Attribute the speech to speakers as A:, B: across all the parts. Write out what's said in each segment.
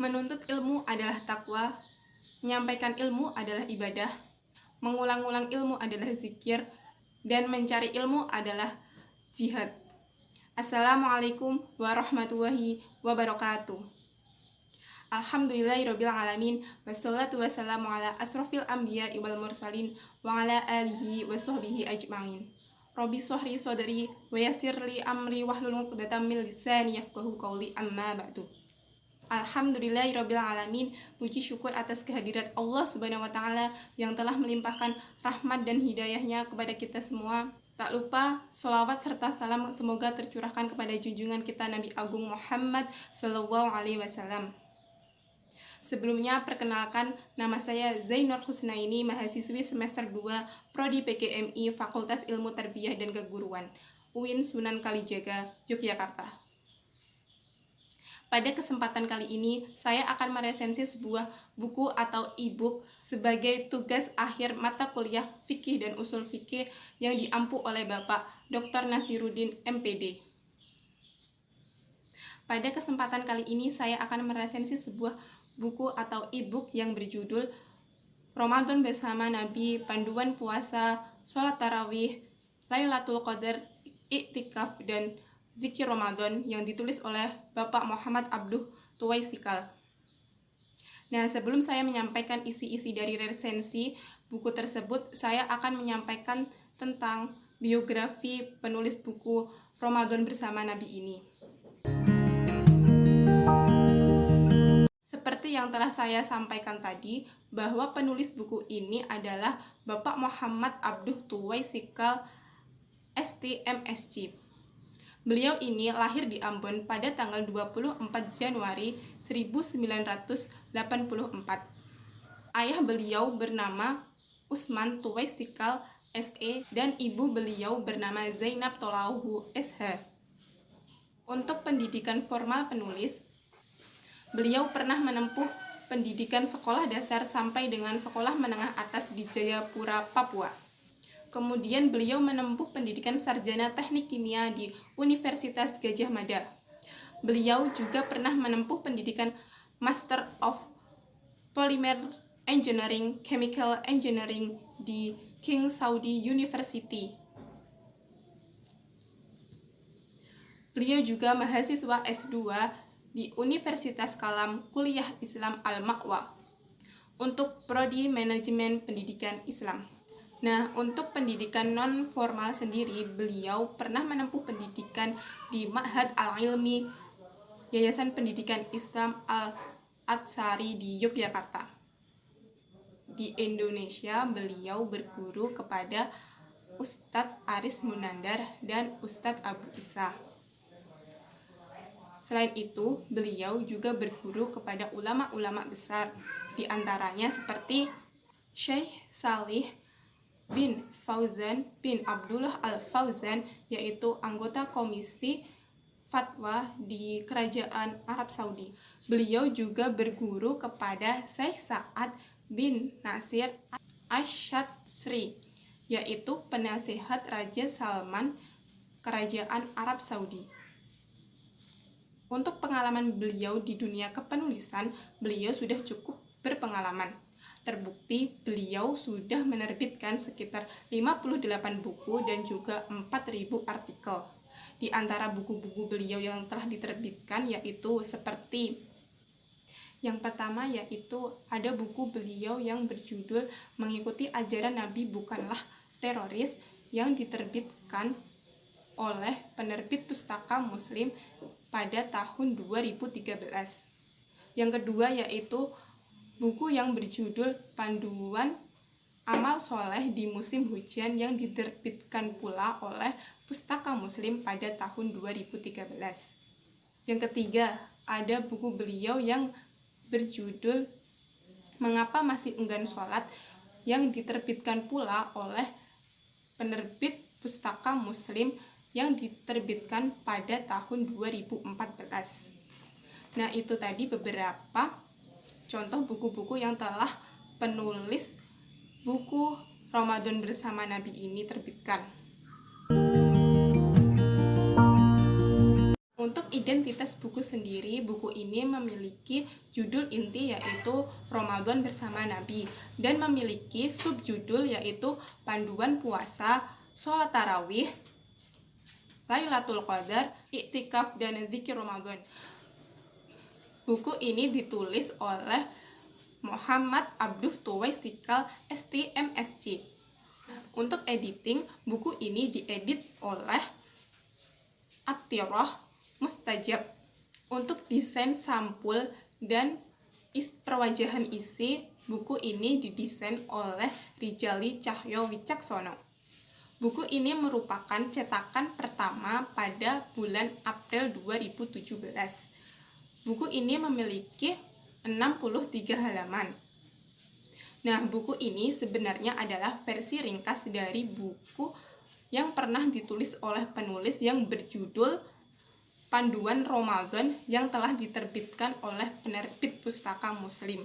A: Menuntut ilmu adalah takwa, menyampaikan ilmu adalah ibadah, mengulang-ulang ilmu adalah zikir, dan mencari ilmu adalah jihad. Assalamualaikum warahmatullahi wabarakatuh. Alhamdulillahirrabbilalamin. Wassalatu wassalamu ala asrofil anbiya wal mursalin wa ala alihi wa sahbihi ajma'in. Rabbi shrah sadri wa yassir li amri wahlul 'uqdatam min lisani yafqahu qawli, amma ba'du. Alhamdulillahirrabbilalamin. Puji syukur atas kehadirat Allah subhanahu wa ta'ala yang telah melimpahkan rahmat dan hidayahnya kepada kita semua. Tak lupa sholawat serta salam semoga tercurahkan kepada junjungan kita Nabi Agung Muhammad Sallallahu Alaihi Wasallam. Sebelumnya, perkenalkan, nama saya Zainur Husnaini, mahasiswi semester 2 Prodi PKMI Fakultas Ilmu Tarbiyah dan Keguruan, UIN Sunan Kalijaga, Yogyakarta. Pada kesempatan kali ini, saya akan meresensi sebuah buku atau e-book sebagai tugas akhir mata kuliah Fikih dan Usul Fikih yang diampu oleh Bapak Dr. Nasiruddin, MPD. Pada kesempatan kali ini, saya akan meresensi sebuah buku atau e-book yang berjudul Ramadan Bersama Nabi, Panduan Puasa, Sholat Tarawih, Lailatul Qadar, Iktikaf, dan Zikir Ramadan yang ditulis oleh Bapak Muhammad Abduh Tuwaisikal. Nah, sebelum saya menyampaikan isi-isi dari resensi buku tersebut, saya akan menyampaikan tentang biografi penulis buku Ramadan Bersama Nabi ini. Seperti yang telah saya sampaikan tadi, bahwa penulis buku ini adalah Bapak Muhammad Abduh Tuwaisikal, ST.MSc. Beliau ini lahir di Ambon pada tanggal 24 Januari 1984. Ayah beliau bernama Usman Tuwaisikal, SE, dan ibu beliau bernama Zainab Tolauhu, SH. Untuk pendidikan formal penulis, beliau pernah menempuh pendidikan sekolah dasar sampai dengan sekolah menengah atas di Jayapura, Papua. Kemudian beliau menempuh pendidikan sarjana teknik kimia di Universitas Gadjah Mada. Beliau juga pernah menempuh pendidikan Master of Polymer Engineering, Chemical Engineering di King Saudi University. Beliau juga mahasiswa S2 di Universitas Kalam Kuliah Islam Al-Ma'wa untuk Prodi Manajemen Pendidikan Islam. Nah, untuk pendidikan non-formal sendiri, beliau pernah menempuh pendidikan di Ma'had Al-Ilmi Yayasan Pendidikan Islam Al-Atsari di Yogyakarta. Di Indonesia, beliau berguru kepada Ustadz Aris Munandar dan Ustadz Abu Isa. Selain itu, beliau juga berguru kepada ulama-ulama besar, di antaranya seperti Syekh Salih bin Fauzan bin Abdullah Al-Fauzan, yaitu anggota Komisi Fatwa di Kerajaan Arab Saudi. Beliau juga berguru kepada Syekh Sa'ad bin Nasir Asy-Syatsri, yaitu penasihat Raja Salman Kerajaan Arab Saudi. Untuk pengalaman beliau di dunia kepenulisan, beliau sudah cukup berpengalaman. Terbukti beliau sudah menerbitkan sekitar 58 buku dan juga 4.000 artikel. Di antara buku-buku beliau yang telah diterbitkan yaitu seperti yang pertama, yaitu ada buku beliau yang berjudul Mengikuti Ajaran Nabi Bukanlah Teroris, yang diterbitkan oleh penerbit Pustaka Muslim pada tahun 2013. Yang kedua yaitu buku yang berjudul Panduan Amal Soleh di Musim Hujan, yang diterbitkan pula oleh Pustaka Muslim pada tahun 2013. Yang ketiga, ada buku beliau yang berjudul Mengapa Masih Enggan Sholat, yang diterbitkan pula oleh penerbit Pustaka Muslim, yang diterbitkan pada tahun 2014. Nah, itu tadi beberapa contoh buku-buku yang telah penulis buku Ramadan Bersama Nabi ini terbitkan. Untuk identitas buku sendiri, buku ini memiliki judul inti yaitu Ramadan bersama Nabi dan memiliki subjudul yaitu Panduan Puasa, Sholat Tarawih, Lailatul Qadar, Iktikaf, dan Zikir Ramadan. Buku ini ditulis oleh Muhammad Abduh Tuwaisikal ST MSc. Untuk editing, buku ini diedit oleh Attirah Mustajab. Untuk desain sampul dan perwajahan isi, buku ini didesain oleh Rijali Cahyo Wicaksono. Buku ini merupakan cetakan pertama pada bulan April 2017. Buku ini memiliki 63 halaman. Nah, buku ini sebenarnya adalah versi ringkas dari buku yang pernah ditulis oleh penulis yang berjudul Panduan Ramadan yang telah diterbitkan oleh penerbit Pustaka Muslim.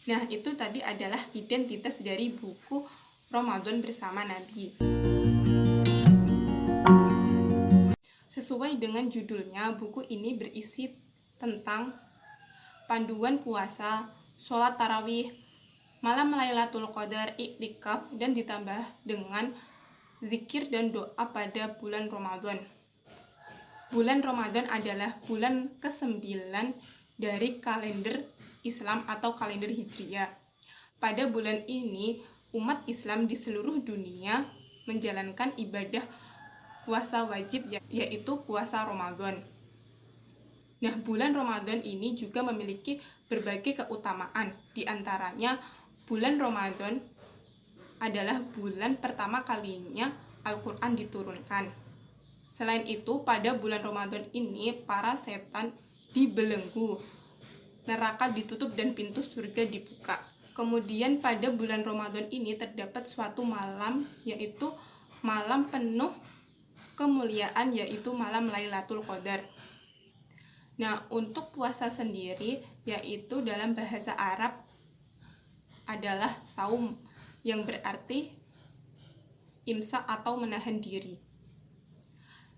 A: Nah, itu tadi adalah identitas dari buku Ramadan bersama Nabi. Sesuai dengan judulnya, buku ini berisi tentang panduan puasa, sholat tarawih, malam Lailatul Qadar, iktikaf, dan ditambah dengan zikir dan doa pada bulan Ramadan. Bulan Ramadan adalah bulan ke-9 dari kalender Islam atau kalender Hijriah. Pada bulan ini, umat Islam di seluruh dunia menjalankan ibadah puasa wajib, yaitu puasa Ramadan. Nah, bulan Ramadan ini juga memiliki berbagai keutamaan. Di antaranya, bulan Ramadan adalah bulan pertama kalinya Al-Quran diturunkan. Selain itu, pada bulan Ramadan ini, para setan dibelenggu, neraka ditutup, dan pintu surga dibuka. Kemudian pada bulan Ramadan ini terdapat suatu malam, yaitu malam penuh kemuliaan, yaitu malam Lailatul Qadar. Nah, untuk puasa sendiri, yaitu dalam bahasa Arab adalah saum, yang berarti imsak atau menahan diri.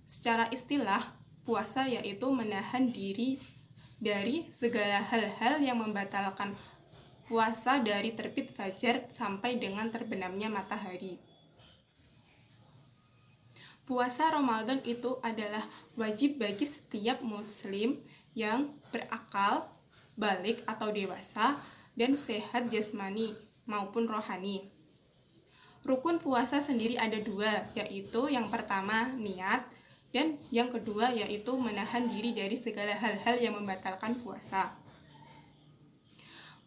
A: Secara istilah, puasa yaitu menahan diri dari segala hal-hal yang membatalkan puasa dari terbit fajar sampai dengan terbenamnya matahari. Puasa Ramadan itu adalah wajib bagi setiap muslim yang berakal, balik atau dewasa, dan sehat jasmani maupun rohani. Rukun puasa sendiri ada 2, yaitu yang pertama niat, dan yang kedua yaitu menahan diri dari segala hal-hal yang membatalkan puasa.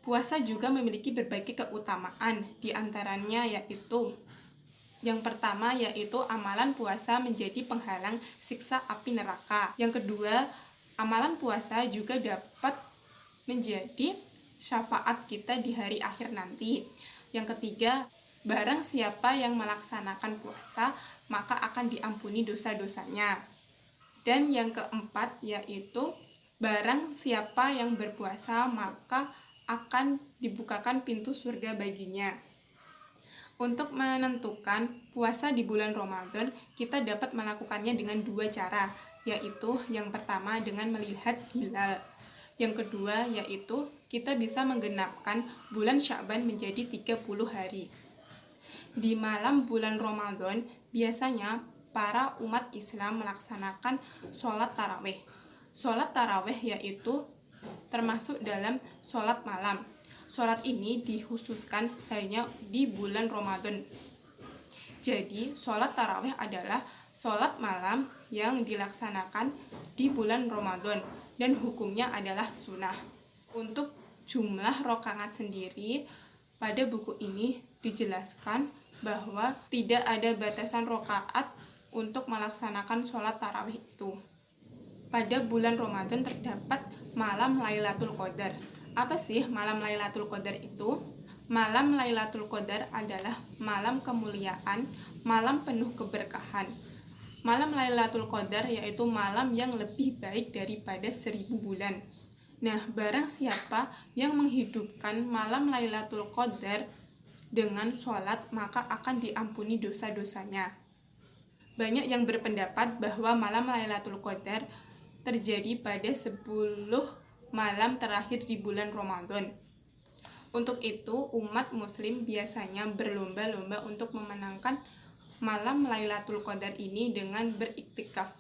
A: Puasa juga memiliki berbagai keutamaan, diantaranya yaitu yang pertama yaitu amalan puasa menjadi penghalang siksa api neraka. Yang kedua, amalan puasa juga dapat menjadi syafaat kita di hari akhir nanti. Yang ketiga, barang siapa yang melaksanakan puasa, maka akan diampuni dosa-dosanya. Dan yang keempat yaitu barang siapa yang berpuasa, maka akan dibukakan pintu surga baginya. Untuk menentukan puasa di bulan Ramadan, kita dapat melakukannya dengan 2 cara, yaitu yang pertama dengan melihat hilal. Yang kedua yaitu kita bisa menggenapkan bulan Sya'ban menjadi 30 hari. Di malam bulan Ramadan, biasanya para umat Islam melaksanakan sholat tarawih. Sholat tarawih yaitu termasuk dalam sholat malam. Sholat ini dikhususkan hanya di bulan Ramadan. Jadi, sholat tarawih adalah sholat malam yang dilaksanakan di bulan Ramadan dan hukumnya adalah sunnah. Untuk jumlah rakaat sendiri, pada buku ini dijelaskan bahwa tidak ada batasan rakaat untuk melaksanakan sholat tarawih itu. Pada bulan Ramadan terdapat malam Lailatul Qadar. Apa sih malam Lailatul Qadar itu? Malam Lailatul Qadar adalah malam kemuliaan, malam penuh keberkahan. Malam Lailatul Qadar yaitu malam yang lebih baik daripada 1000 bulan. Nah, barang siapa yang menghidupkan malam Lailatul Qadar dengan sholat, maka akan diampuni dosa-dosanya. Banyak yang berpendapat bahwa malam Lailatul Qadar terjadi pada 10 malam terakhir di bulan Ramadan. Untuk itu, umat muslim biasanya berlomba-lomba untuk memenangkan malam Lailatul Qadar ini dengan beriktikaf.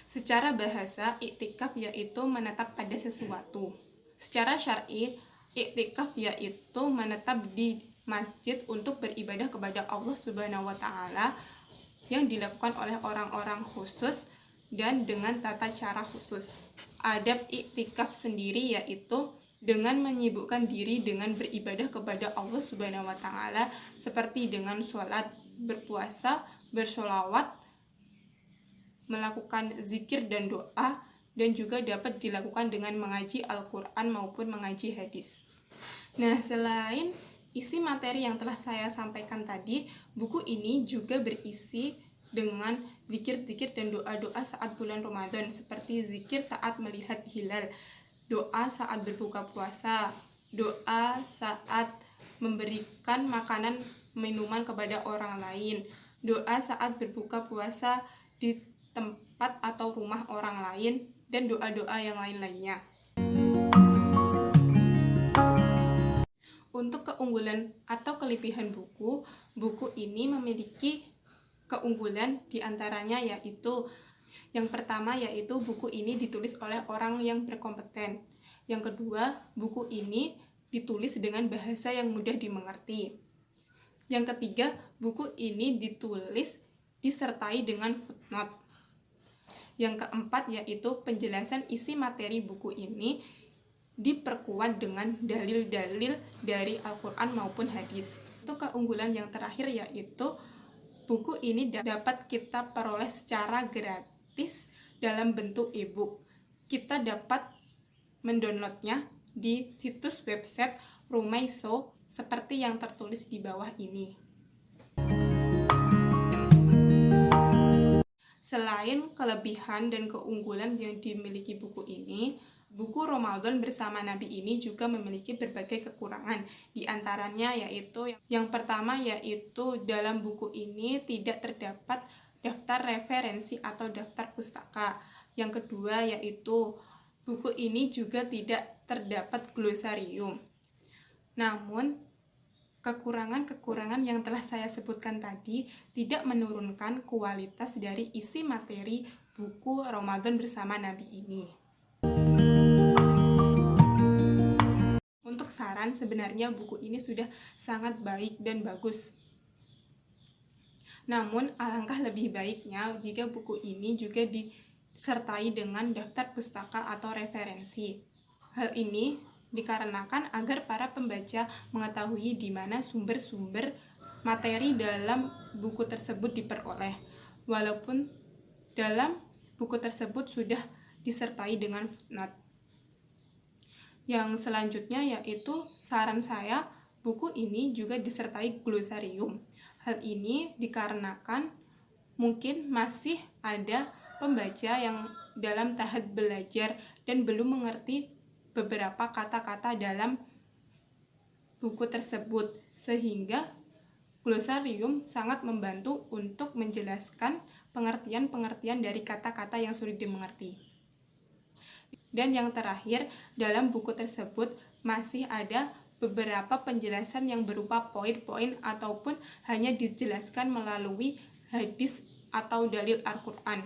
A: Secara bahasa, iktikaf yaitu menetap pada sesuatu. Secara syar'i, iktikaf yaitu menetap di masjid untuk beribadah kepada Allah Subhanahu wa taala yang dilakukan oleh orang-orang khusus dan dengan tata cara khusus. Adab iktikaf sendiri yaitu dengan menyibukkan diri dengan beribadah kepada Allah Subhanahu wa taala seperti dengan sholat, berpuasa, bersolawat, melakukan zikir dan doa, dan juga dapat dilakukan dengan mengaji Al-Quran maupun mengaji hadis. Nah, selain isi materi yang telah saya sampaikan tadi, buku ini juga berisi dengan zikir-zikir dan doa-doa saat bulan Ramadan, seperti zikir saat melihat hilal, doa saat berbuka puasa, doa saat memberikan makanan minuman kepada orang lain, doa saat berbuka puasa di tempat atau rumah orang lain, dan doa-doa yang lain-lainnya. Untuk keunggulan atau kelebihan buku ini memiliki keunggulan diantaranya yaitu yang pertama yaitu buku ini ditulis oleh orang yang berkompeten. Yang kedua, buku ini ditulis dengan bahasa yang mudah dimengerti. Yang ketiga, buku ini ditulis disertai dengan footnote. Yang keempat yaitu penjelasan isi materi buku ini diperkuat dengan dalil-dalil dari Al-Quran maupun hadis. Untuk keunggulan yang terakhir yaitu buku ini dapat kita peroleh secara gratis dalam bentuk e-book. Kita dapat mendownloadnya di situs website Rumaiso seperti yang tertulis di bawah ini. Selain kelebihan dan keunggulan yang dimiliki buku ini, buku Ramadan Bersama Nabi ini juga memiliki berbagai kekurangan. Di antaranya yaitu yang pertama yaitu dalam buku ini tidak terdapat daftar referensi atau daftar pustaka. Yang kedua yaitu buku ini juga tidak terdapat glosarium. Namun kekurangan-kekurangan yang telah saya sebutkan tadi tidak menurunkan kualitas dari isi materi buku Ramadan Bersama Nabi ini. Untuk saran, sebenarnya buku ini sudah sangat baik dan bagus. Namun, alangkah lebih baiknya jika buku ini juga disertai dengan daftar pustaka atau referensi. Hal ini dikarenakan agar para pembaca mengetahui di mana sumber-sumber materi dalam buku tersebut diperoleh, walaupun dalam buku tersebut sudah disertai dengan footnote. Yang selanjutnya yaitu saran saya, buku ini juga disertai glosarium. Hal ini dikarenakan mungkin masih ada pembaca yang dalam tahap belajar dan belum mengerti beberapa kata-kata dalam buku tersebut, sehingga glosarium sangat membantu untuk menjelaskan pengertian-pengertian dari kata-kata yang sulit dimengerti. Dan yang terakhir, dalam buku tersebut masih ada beberapa penjelasan yang berupa poin-poin ataupun hanya dijelaskan melalui hadis atau dalil Al-Quran.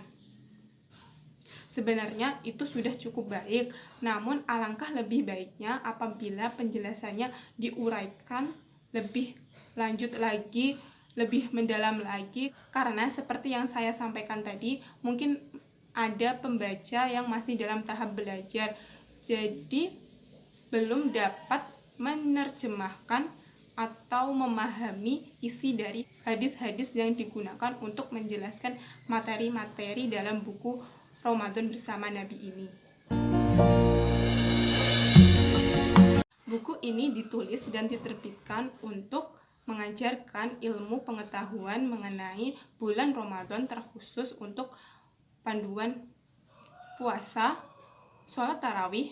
A: Sebenarnya itu sudah cukup baik, namun alangkah lebih baiknya apabila penjelasannya diuraikan lebih lanjut lagi, lebih mendalam lagi, karena seperti yang saya sampaikan tadi, mungkin ada pembaca yang masih dalam tahap belajar, jadi belum dapat menerjemahkan atau memahami isi dari hadis-hadis yang digunakan untuk menjelaskan materi-materi dalam buku Ramadan Bersama Nabi ini. Buku ini ditulis dan diterbitkan untuk mengajarkan ilmu pengetahuan mengenai bulan Ramadan, terkhusus untuk panduan puasa, sholat tarawih,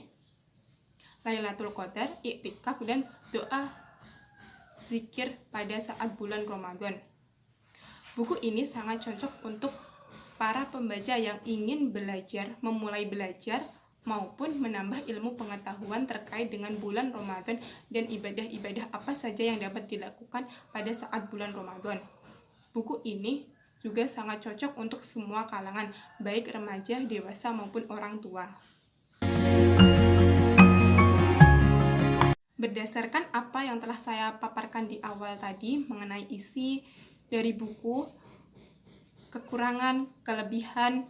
A: Lailatul Qadar, iktikaf, dan doa zikir pada saat bulan Ramadan. Buku ini sangat cocok untuk para pembaca yang ingin belajar, memulai belajar, maupun menambah ilmu pengetahuan terkait dengan bulan Ramadan dan ibadah-ibadah apa saja yang dapat dilakukan pada saat bulan Ramadan. Buku ini juga sangat cocok untuk semua kalangan, baik remaja, dewasa, maupun orang tua. Berdasarkan apa yang telah saya paparkan di awal tadi mengenai isi dari buku, kekurangan, kelebihan,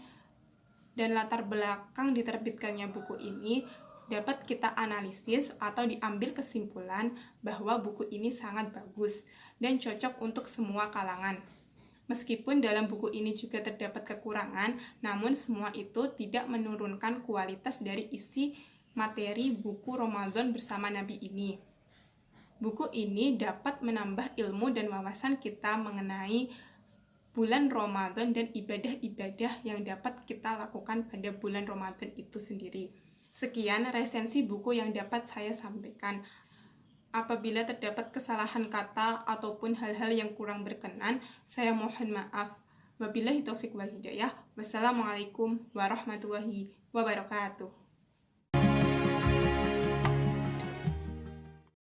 A: dan latar belakang diterbitkannya buku ini, dapat kita analisis atau diambil kesimpulan bahwa buku ini sangat bagus dan cocok untuk semua kalangan. Meskipun dalam buku ini juga terdapat kekurangan, namun semua itu tidak menurunkan kualitas dari isi materi buku Ramadan bersama Nabi ini. Buku ini dapat menambah ilmu dan wawasan kita mengenai bulan Ramadan dan ibadah-ibadah yang dapat kita lakukan pada bulan Ramadan itu sendiri. Sekian resensi buku yang dapat saya sampaikan. Apabila terdapat kesalahan kata ataupun hal-hal yang kurang berkenan, saya mohon maaf. Wabillahi taufiq wal hidayah. Wassalamualaikum warahmatullahi wabarakatuh.